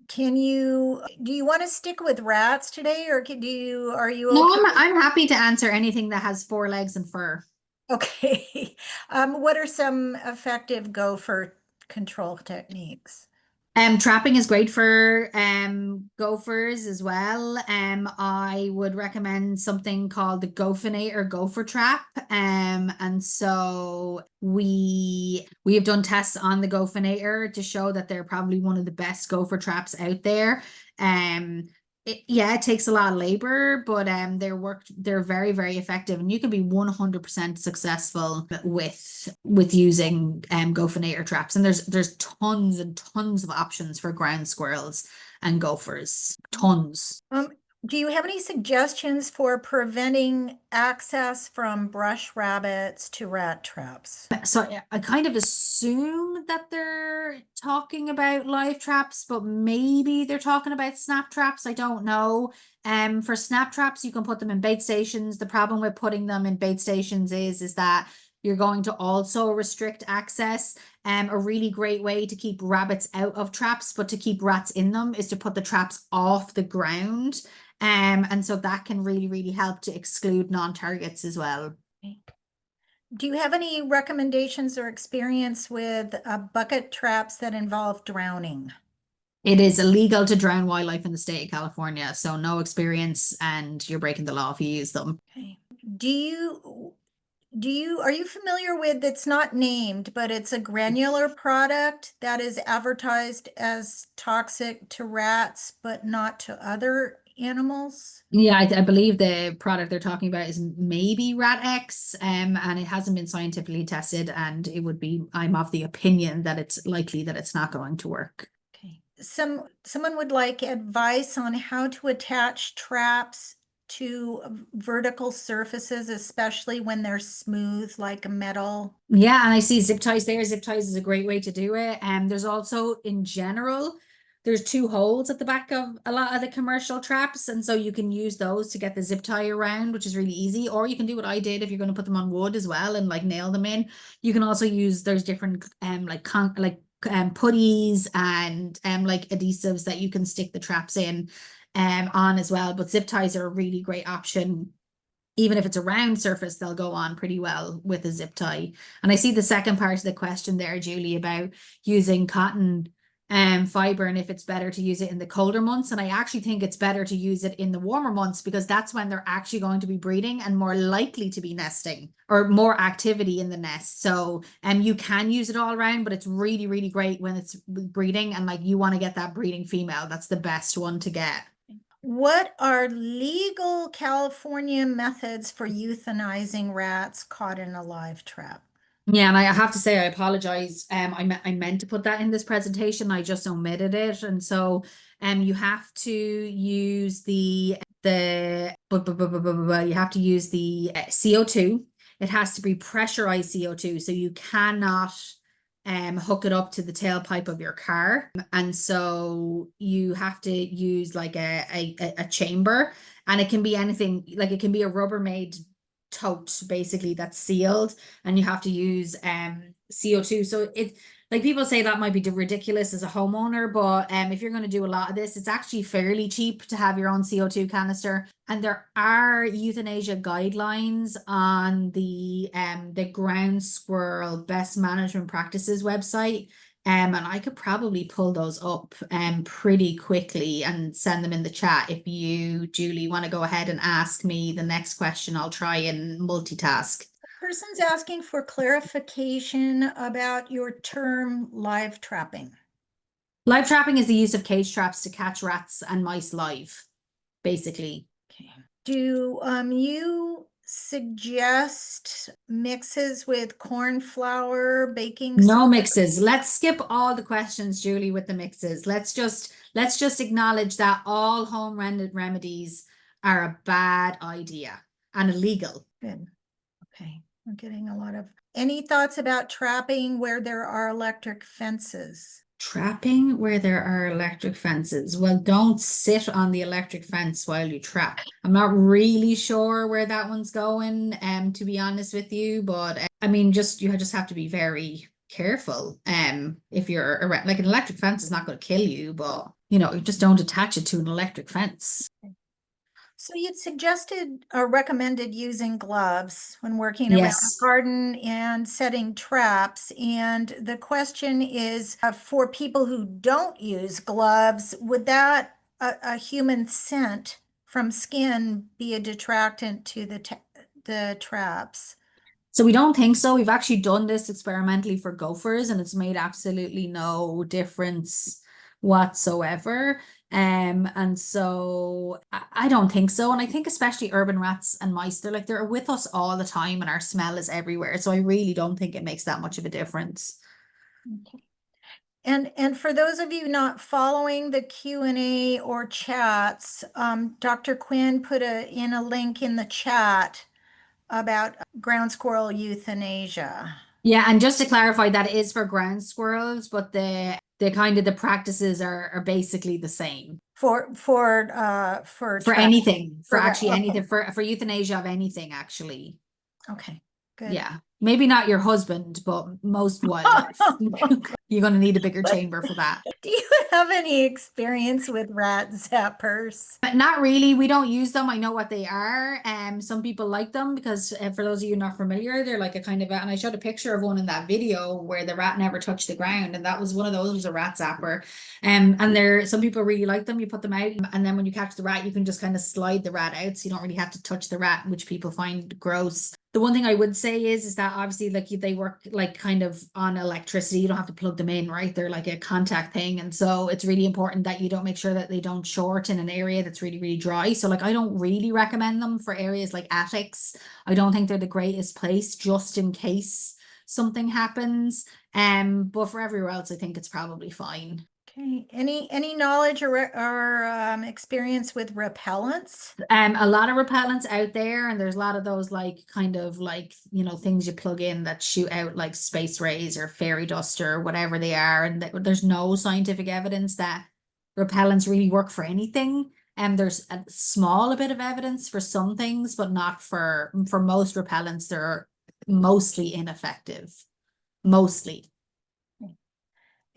Do you want to stick with rats today, or are you No, okay? I'm happy to answer anything that has 4 legs and fur. Okay. What are some effective gopher control techniques? Trapping is great for gophers as well. I would recommend something called the gopher trap. And so we have done tests on the gophinator to show that they're probably one of the best gopher traps out there. It takes a lot of labor, but they're very, very effective, and you can be 100% successful with using gophinator traps. And there's tons and tons of options for ground squirrels and gophers. Tons. Do you have any suggestions for preventing access from brush rabbits to rat traps? So I kind of assume that they're talking about live traps, but maybe they're talking about snap traps. I don't know. For snap traps, you can put them in bait stations. The problem with putting them in bait stations is that you're going to also restrict access. A really great way to keep rabbits out of traps, but to keep rats in them, is to put the traps off the ground. And so that can really, really help to exclude non-targets as well. Do you have any recommendations or experience with bucket traps that involve drowning? It is illegal to drown wildlife in the state of California, so no experience, and you're breaking the law if you use them. Okay. Are you familiar with, it's not named, but it's a granular product that is advertised as toxic to rats, but not to other animals? Yeah, I believe the product they're talking about is maybe Rat X, and it hasn't been scientifically tested, and I'm of the opinion that it's likely that it's not going to work. Okay. Someone would like advice on how to attach traps to vertical surfaces, especially when they're smooth like metal. Yeah, and I see zip ties there. Zip ties is a great way to do it. And there's also, in general, there's 2 holes at the back of a lot of the commercial traps, and so you can use those to get the zip tie around, which is really easy. Or you can do what I did if you're going to put them on wood as well and like nail them in. You can also use, there's different putties and like adhesives that you can stick the traps in on as well. But zip ties are a really great option even if it's a round surface, they'll go on pretty well with a zip tie. And I see the second part of the question there, Julie, about using cotton fiber and if it's better to use it in the colder months. And I actually think it's better to use it in the warmer months because that's when they're actually going to be breeding and more likely to be nesting or more activity in the nest. So you can use it all around, but it's really, really great when it's breeding and like you want to get that breeding female. That's the best one to get. What are legal California methods for euthanizing rats caught in a live trap? Yeah, and I have to say I apologize. I meant to put that in this presentation. I just omitted it, and so you have to use the you have to use the CO2. It has to be pressurized CO2, so you cannot hook it up to the tailpipe of your car, and so you have to use like a chamber, and it can be anything. Like it can be a Rubbermaid tote basically that's sealed, and you have to use CO2. So it, like people say that might be ridiculous as a homeowner, but if you're going to do a lot of this, it's actually fairly cheap to have your own CO2 canister. And there are euthanasia guidelines on the ground squirrel best management practices website. And I could probably pull those up pretty quickly and send them in the chat. If you, Julie, want to go ahead and ask me the next question, I'll try and multitask. Person's asking for clarification about your term live trapping. Live trapping is the use of cage traps to catch rats and mice live, basically. Okay. Do you suggest mixes with corn flour, baking No soda? mixes. Let's skip all the questions, Julie, with the mixes. Let's just acknowledge that all home remedies are a bad idea and illegal. Good. Okay. We're getting a lot of. Any thoughts about trapping where there are electric fences? Trapping where there are electric fences. Well, don't sit on the electric fence while you trap. I'm not really sure where that one's going, to be honest with you, but I mean, you just have to be very careful. If you're like an electric fence is not going to kill you, but you know, you just don't attach it to an electric fence. So you'd suggested or recommended using gloves when working around a Yes. garden and setting traps. And the question is, for people who don't use gloves, would that a human scent from skin be a detractant to the traps? So we don't think so. We've actually done this experimentally for gophers and it's made absolutely no difference whatsoever. And so I don't think so. And I think especially urban rats and mice, they're with us all the time and our smell is everywhere. So I really don't think it makes that much of a difference. Okay. And for those of you not following the Q&A or chats, Dr. Quinn put in a link in the chat about ground squirrel euthanasia. Yeah, and just to clarify, that is for ground squirrels, but the kind of the practices are basically the same. For Anything, for actually okay. anything, for euthanasia of anything, actually. Okay, good. Yeah. Maybe not your husband, but most wildlife. You're going to need a bigger chamber for that. Do you have any experience with rat zappers? But not really. We don't use them. I know what they are. Some people like them because for those of you not familiar, they're like a kind of and I showed a picture of one in that video where the rat never touched the ground, and that was one of those, was a rat zapper. And some people really like them. You put them out, and then when you catch the rat, you can just kind of slide the rat out, so you don't really have to touch the rat, which people find gross. The one thing I would say is that obviously like they work like kind of on electricity. You don't have to plug them in, right? They're like a contact thing. And so it's really important that you don't make sure that they don't short in an area that's really, really dry. So like I don't really recommend them for areas like attics. I don't think they're the greatest place just in case something happens. But for everywhere else, I think it's probably fine. Okay, any knowledge or experience with repellents? A lot of repellents out there, and there's a lot of those like kind of like, you know, things you plug in that shoot out like space rays or fairy dust or whatever they are, and there's no scientific evidence that repellents really work for anything. And there's a small bit of evidence for some things, but not for most repellents. They're mostly ineffective, mostly.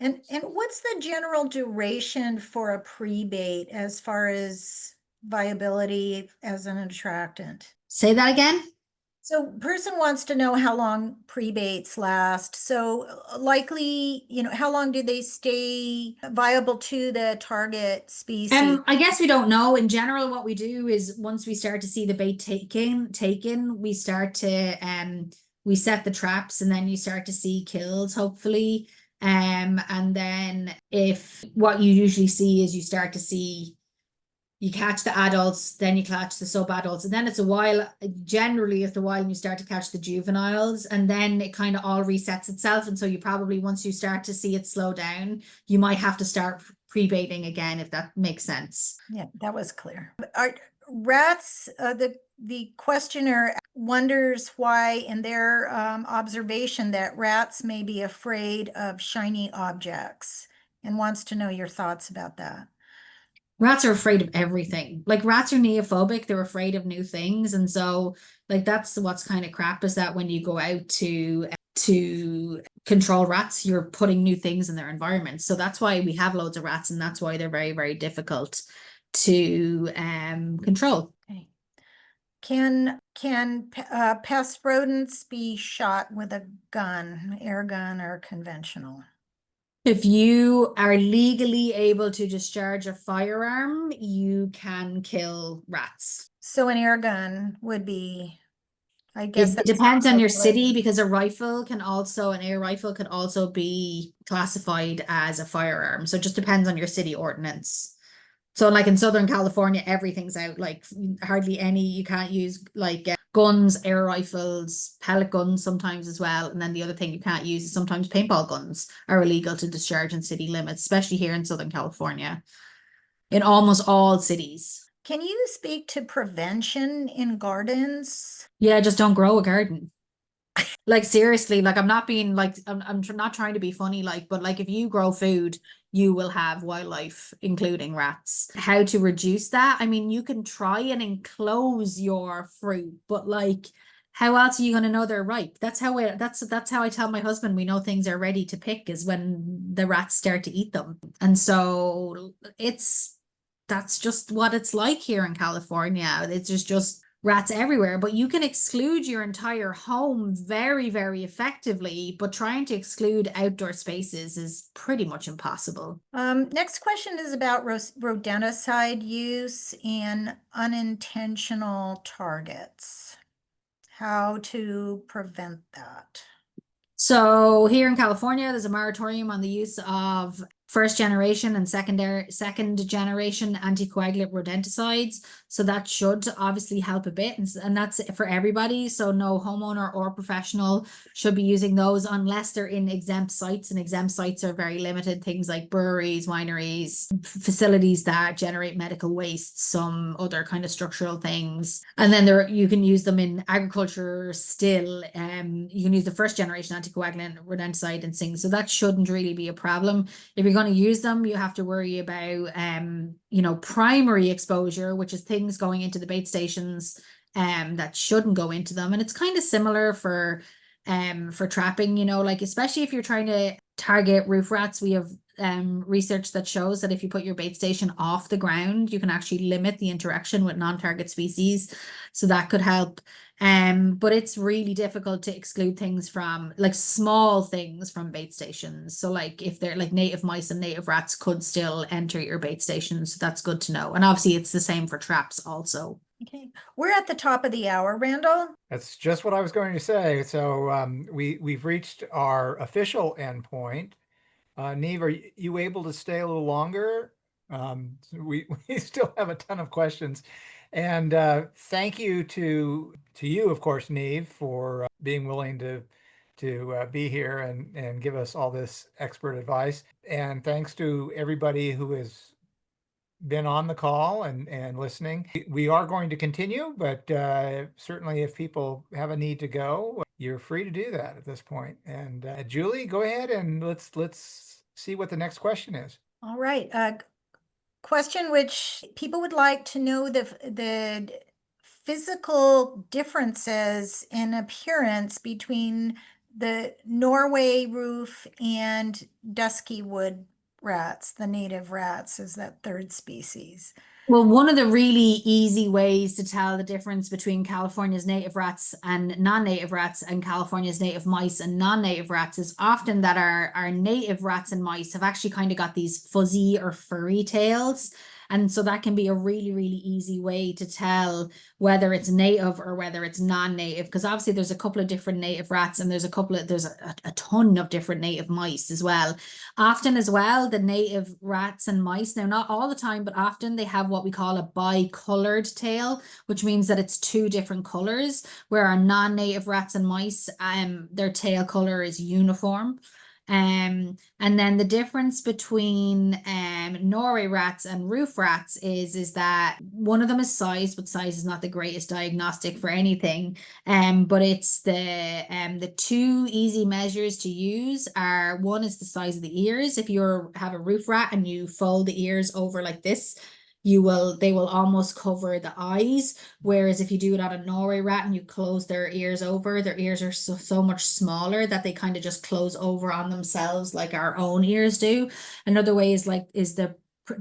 And what's the general duration for a pre-bait as far as viability as an attractant? Say that again. So person wants to know how long pre-baits last. So likely, how long do they stay viable to the target species? I guess we don't know. In general, what we do is once we start to see the bait taken, we start to we set the traps, and then you start to see kills, hopefully. And then if what you usually see is you start to see you catch the adults, then you catch the sub-adults, and then it's a while, generally it's a while, and you start to catch the juveniles, and then it kind of all resets itself. And so you probably, once you start to see it slow down, you might have to start pre-baiting again, if that makes sense. Yeah, that was clear. Are rats, the questioner wonders why, in their observation, that rats may be afraid of shiny objects, and wants to know your thoughts about that. Rats are afraid of everything. Like, rats are neophobic, they're afraid of new things. And so, like, that's what's kind of crap, is that when you go out to control rats, you're putting new things in their environment. So that's why we have loads of rats, and that's why they're very, very difficult to control. Okay. Can pest rodents be shot with a gun, air gun or conventional? If you are legally able to discharge a firearm, you can kill rats. So an air gun would be, I guess It that's depends on your city, regulated. because an air rifle can also be classified as a firearm. So it just depends on your city ordinance. So like in Southern California, everything's out, like hardly any, you can't use like guns, air rifles, pellet guns sometimes as well. And then the other thing you can't use is sometimes paintball guns are illegal to discharge in city limits, especially here in Southern California, in almost all cities. Can you speak to prevention in gardens? Yeah, just don't grow a garden. Like, seriously, like, I'm not being like, I'm not trying to be funny, like, but like, if you grow food, you will have wildlife, including rats. How to reduce that? I mean, you can try and enclose your fruit, but like, how else are you going to know they're ripe? That's how I tell my husband we know things are ready to pick, is when the rats start to eat them. And so that's just what it's like here in California. It's just rats everywhere, but you can exclude your entire home very, very effectively, but trying to exclude outdoor spaces is pretty much impossible. Next question is about rodenticide use and unintentional targets. How to prevent that? So here in California, there's a moratorium on the use of first generation and second generation anticoagulant rodenticides. So that should obviously help a bit. And that's for everybody. So no homeowner or professional should be using those unless they're in exempt sites. And exempt sites are very limited. Things like breweries, wineries, facilities that generate medical waste, some other kind of structural things. And then you can use them in agriculture still. You can use the first generation anticoagulant rodenticide and things. So that shouldn't really be a problem. If you're going to use them, you have to worry about primary exposure, which is things going into the bait stations that shouldn't go into them. And it's kind of similar for trapping, like, especially if you're trying to target roof rats. We have research that shows that if you put your bait station off the ground, you can actually limit the interaction with non-target species. So that could help. But it's really difficult to exclude things from, like, small things from bait stations. So like, if they're like native mice and native rats could still enter your bait stations. So that's good to know. And obviously it's the same for traps also. Okay, we're at the top of the hour, Randall. That's just what I was going to say. So we've reached our official endpoint. Niamh, are you able to stay a little longer? We still have a ton of questions. And thank you to you, of course, Niamh, for being willing to be here and give us all this expert advice. And thanks to everybody who has been on the call and listening. We are going to continue, but certainly if people have a need to go, you're free to do that at this point. And Julie, go ahead and let's see what the next question is. All right. Question which people would like to know the physical differences in appearance between the Norway roof and dusky wood rats, the native rats, is that third species. Well, one of the really easy ways to tell the difference between California's native rats and non-native rats and California's native mice and non-native rats is often that our native rats and mice have actually kind of got these fuzzy or furry tails. And so that can be a really, really easy way to tell whether it's native or whether it's non-native, because obviously there's a couple of different native rats and there's a ton of different native mice as well. Often as well, the native rats and mice, now not all the time, but often they have what we call a bicolored tail, which means that it's two different colors, where our non-native rats and mice, their tail color is uniform. And then the difference between Norway rats and roof rats is that one of them is size, but size is not the greatest diagnostic for anything. But it's the two easy measures to use are, one is the size of the ears. If you have a roof rat and you fold the ears over like this, they will almost cover the eyes. Whereas if you do it on a Norway rat and you close their ears over, their ears are so much smaller that they kind of just close over on themselves like our own ears do. Another way is the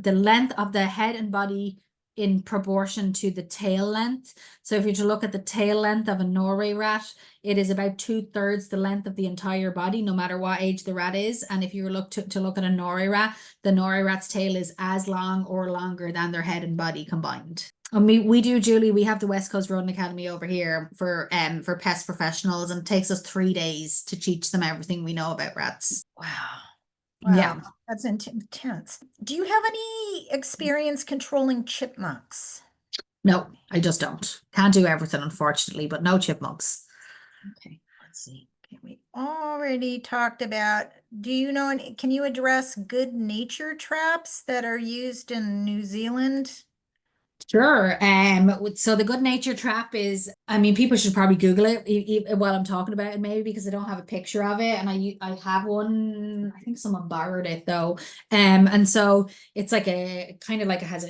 length of the head and body in proportion to the tail length. So if you to look at the tail length of a Norway rat, it is about 2/3 the length of the entire body, no matter what age the rat is. And if you look to look at a Norway rat, the Norway rat's tail is as long or longer than their head and body combined. And we do, Julie, we have the West Coast Rodent Academy over here for pest professionals, and it takes us 3 days to teach them everything we know about rats. Wow. Yeah. Wow, that's intense. Do you have any experience controlling chipmunks? No, I just don't. Can't do everything, unfortunately, but no chipmunks. Okay, let's see. Okay, we already talked about, do you know, can you address good nature traps that are used in New Zealand? Sure. So the good nature trap is, I mean, people should probably Google it while I'm talking about it, maybe, because I don't have a picture of it, and I have one. I think someone borrowed it though. And so it's like a kind of like it has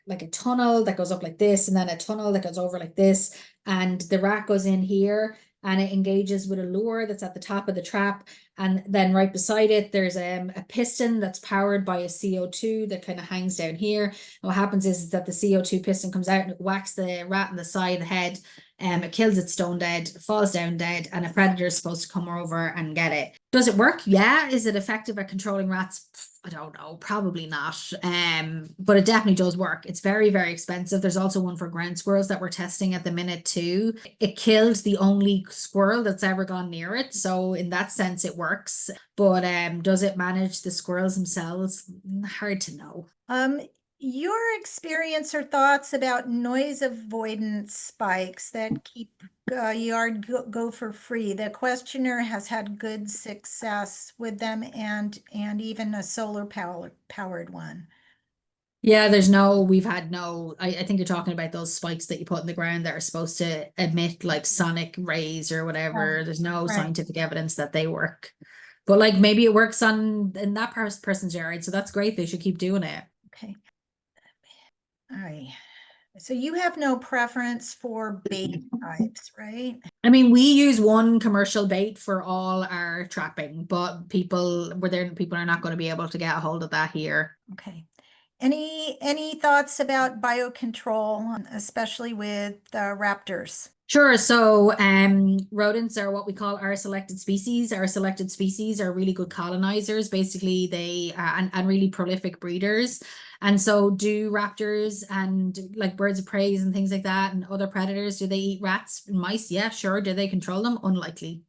like a tunnel that goes up like this, and then a tunnel that goes over like this, and the rat goes in here. And it engages with a lure that's at the top of the trap. And then right beside it, there's a piston that's powered by a CO2 that kind of hangs down here. And what happens is that the CO2 piston comes out and it whacks the rat in the side of the head. It kills it stone dead, falls down dead, and a predator is supposed to come over and get it. Does it work? Yeah. Is it effective at controlling rats? I don't know, probably not. But it definitely does work. It's very, very expensive. There's also one for ground squirrels that we're testing at the minute too. It killed the only squirrel that's ever gone near it. So in that sense, it works. But does it manage the squirrels themselves? Hard to know. Your experience or thoughts about noise avoidance spikes that keep yard go for free. The questioner has had good success with them, and even a solar powered one. Yeah, we've had no, I think you're talking about those spikes that you put in the ground that are supposed to emit like sonic rays or whatever. There's no Right. scientific evidence that they work. But like maybe it works in that person's yard, so that's great. They should keep doing it. Okay. All right. So you have no preference for bait types, right? I mean, we use one commercial bait for all our trapping, but people are not going to be able to get a hold of that here. Okay. Any thoughts about biocontrol, especially with raptors? Sure. So rodents are what we call our selected species. Our selected species are really good colonizers. Basically, they and really prolific breeders. And so do raptors and like birds of prey and things like that and other predators, do they eat rats and mice? Yeah, sure. Do they control them? Unlikely.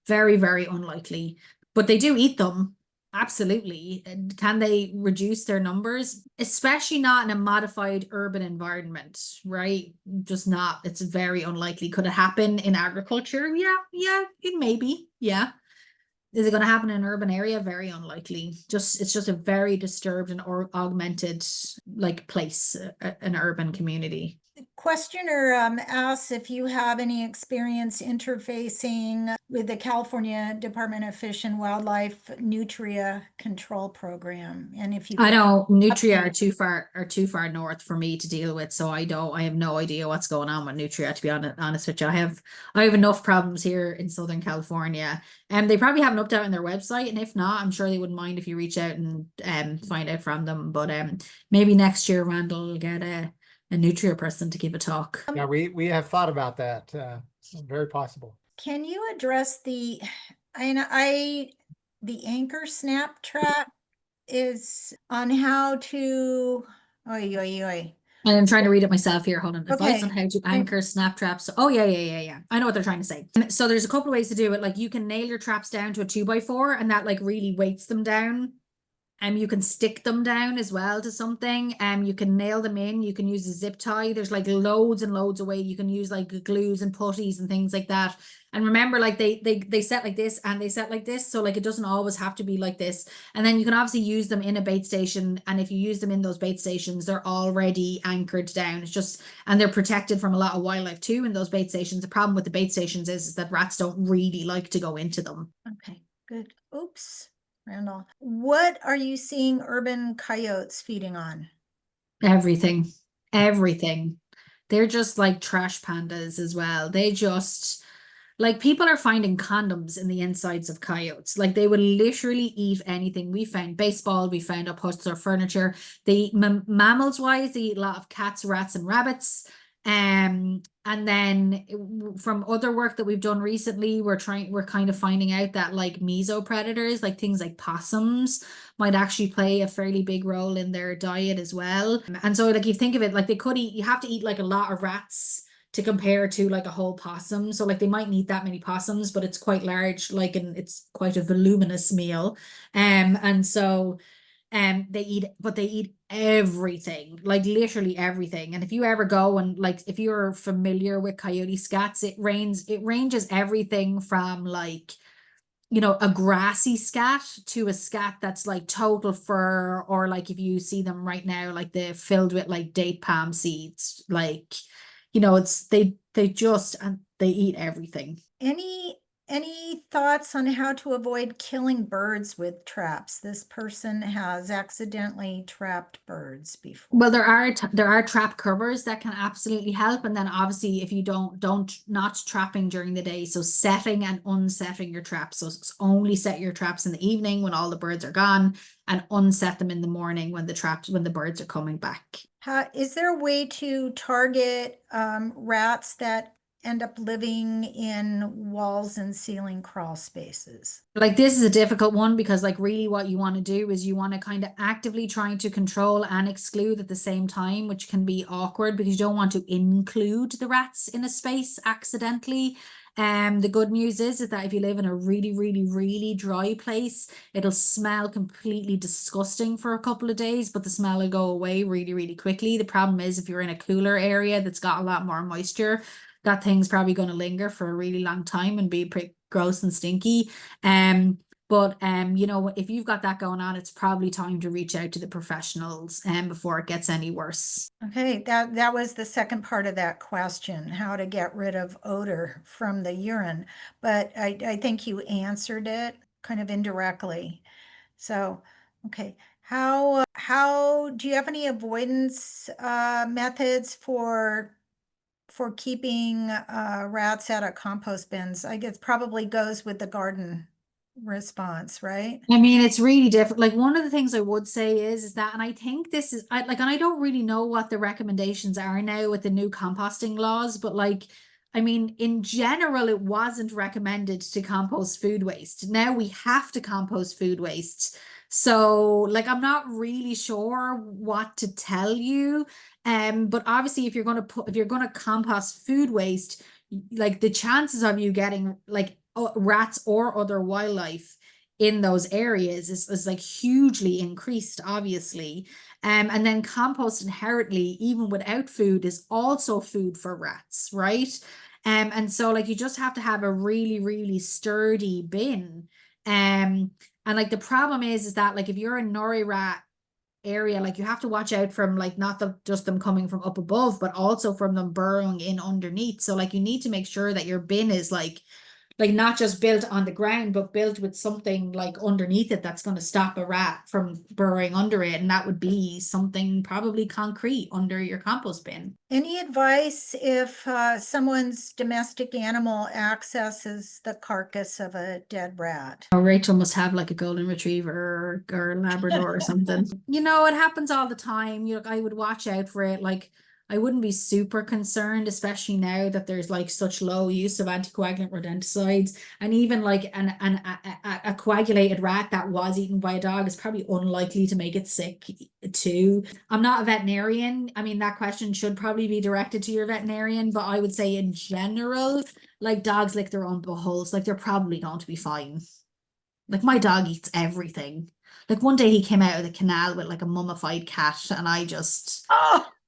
Very, very unlikely. But they do eat them. Absolutely. And can they reduce their numbers? Especially not in a modified urban environment, right? Just not. It's very unlikely. Could it happen in agriculture? Yeah, it may be. Yeah. Is it going to happen in an urban area? Very unlikely. It's just a very disturbed and augmented like place, an urban community. The questioner asks if you have any experience interfacing with the California Department of Fish and Wildlife Nutria Control Program. And if you I could know Nutria update. are too far north for me to deal with, so I have no idea what's going on with Nutria, to be honest with you. I have enough problems here in Southern California. And they probably have an update on their website, and if not, I'm sure they wouldn't mind if you reach out and find out from them. But maybe next year Randall will get a Nutria person to give a talk. Yeah, we have thought about that. Very possible. Can you address the anchor snap trap is on how to, oi, oi, oi. And I'm trying to read it myself here. Hold on. Advice on Okay. how to anchor snap traps. Oh, yeah. I know what they're trying to say. So there's a couple of ways to do it. Like you can nail your traps down to a 2x4 and that like really weights them down. And you can stick them down as well to something. You can nail them in. You can use a zip tie. There's like loads and loads of ways. You can use like glues and putties and things like that. And remember, like they set like this and they set like this. So like it doesn't always have to be like this. And then you can obviously use them in a bait station. And if you use them in those bait stations, they're already anchored down. It's just, and they're protected from a lot of wildlife too in those bait stations. The problem with the bait stations is that rats don't really like to go into them. Okay, good. Oops. Randall, what are you seeing urban coyotes feeding on? Everything. They're just like trash pandas as well. They just like people are finding condoms in the insides of coyotes. Like they would literally eat anything. We found baseball, we found upholstered furniture. They eat mammals wise, they eat a lot of cats, rats, and rabbits. And then from other work that we've done recently, we're kind of finding out that like mesopredators, like things like possums, might actually play a fairly big role in their diet as well. And so like you think of it, like you have to eat like a lot of rats to compare to like a whole possum. So like they mightn't eat that many possums, but it's quite large, like, and it's quite a voluminous meal. And so they eat everything, like literally everything. And if you ever go and like if you're familiar with coyote scats, it ranges everything from like, you know, a grassy scat to a scat that's like total fur, or like if you see them right now, like they're filled with like date palm seeds, like, you know, it's they just, and they eat everything. Any thoughts on how to avoid killing birds with traps? This person has accidentally trapped birds before. Well, there are trap covers that can absolutely help, and then obviously if you don't not trapping during the day, so setting and unsetting your traps. So only set your traps in the evening when all the birds are gone, and unset them in the morning when the birds are coming back. Is there a way to target rats that end up living in walls and ceiling crawl spaces? Like this is a difficult one because like really what you want to do is you want to kind of actively trying to control and exclude at the same time, which can be awkward because you don't want to include the rats in a space accidentally. The good news is that if you live in a really, really, really dry place, it'll smell completely disgusting for a couple of days, but the smell will go away really, really quickly. The problem is if you're in a cooler area that's got a lot more moisture, that thing's probably going to linger for a really long time and be pretty gross and stinky. But you know, if you've got that going on, it's probably time to reach out to the professionals before it gets any worse. Okay, that was the second part of that question, how to get rid of odor from the urine. But I think you answered it kind of indirectly. So, okay, how do you have any avoidance methods for keeping rats out of compost bins? I guess probably goes with the garden response, right? I mean, it's really different. Like one of the things I would say is that, and I think this is and I don't really know what the recommendations are now with the new composting laws, but like, I mean, in general, it wasn't recommended to compost food waste. Now we have to compost food waste. So like, I'm not really sure what to tell you. But obviously if you're going to compost food waste, like the chances of you getting like rats or other wildlife in those areas is like hugely increased, obviously. And then compost inherently, even without food, is also food for rats, right? And so like you just have to have a really, really sturdy bin. And like the problem is that like if you're in Norway rat area, like you have to watch out from like not just them coming from up above, but also from them burrowing in underneath. So like you need to make sure that your bin is like like not just built on the ground, but built with something like underneath it that's going to stop a rat from burrowing under it. And that would be something probably concrete under your compost bin. Any advice if someone's domestic animal accesses the carcass of a dead rat? Oh, Rachel must have like a golden retriever or a Labrador or something. You know, it happens all the time. You know, I would watch out for it. Like, I wouldn't be super concerned, especially now that there's like such low use of anticoagulant rodenticides. And even like a coagulated rat that was eaten by a dog is probably unlikely to make it sick too. I'm not a veterinarian. I mean, that question should probably be directed to your veterinarian, but I would say in general, like dogs lick their own buttholes, like they're probably going to be fine. Like my dog eats everything. Like one day he came out of the canal with like a mummified cat, and I just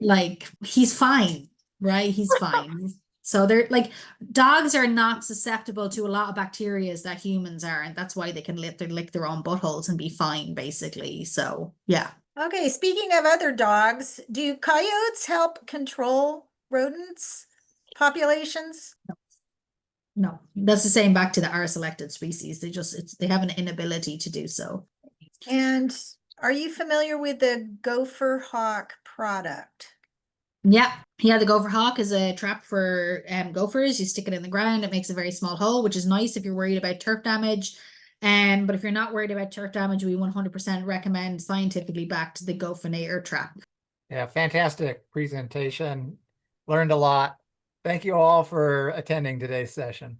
like, he's fine, right? He's fine. So they're like, dogs are not susceptible to a lot of bacteria that humans are, and that's why they can lick their own buttholes and be fine, basically. So yeah. Okay, speaking of other dogs, do coyotes help control rodents populations? No, that's the same back to the R selected species. They have an inability to do so. And are you familiar with the gopher hawk product? Yeah. The gopher hawk is a trap for gophers. You stick it in the ground, it makes a very small hole, which is nice if you're worried about turf damage. But if you're not worried about turf damage, we 100% recommend scientifically backed the gophinator trap. Yeah, fantastic presentation. Learned a lot. Thank you all for attending today's session.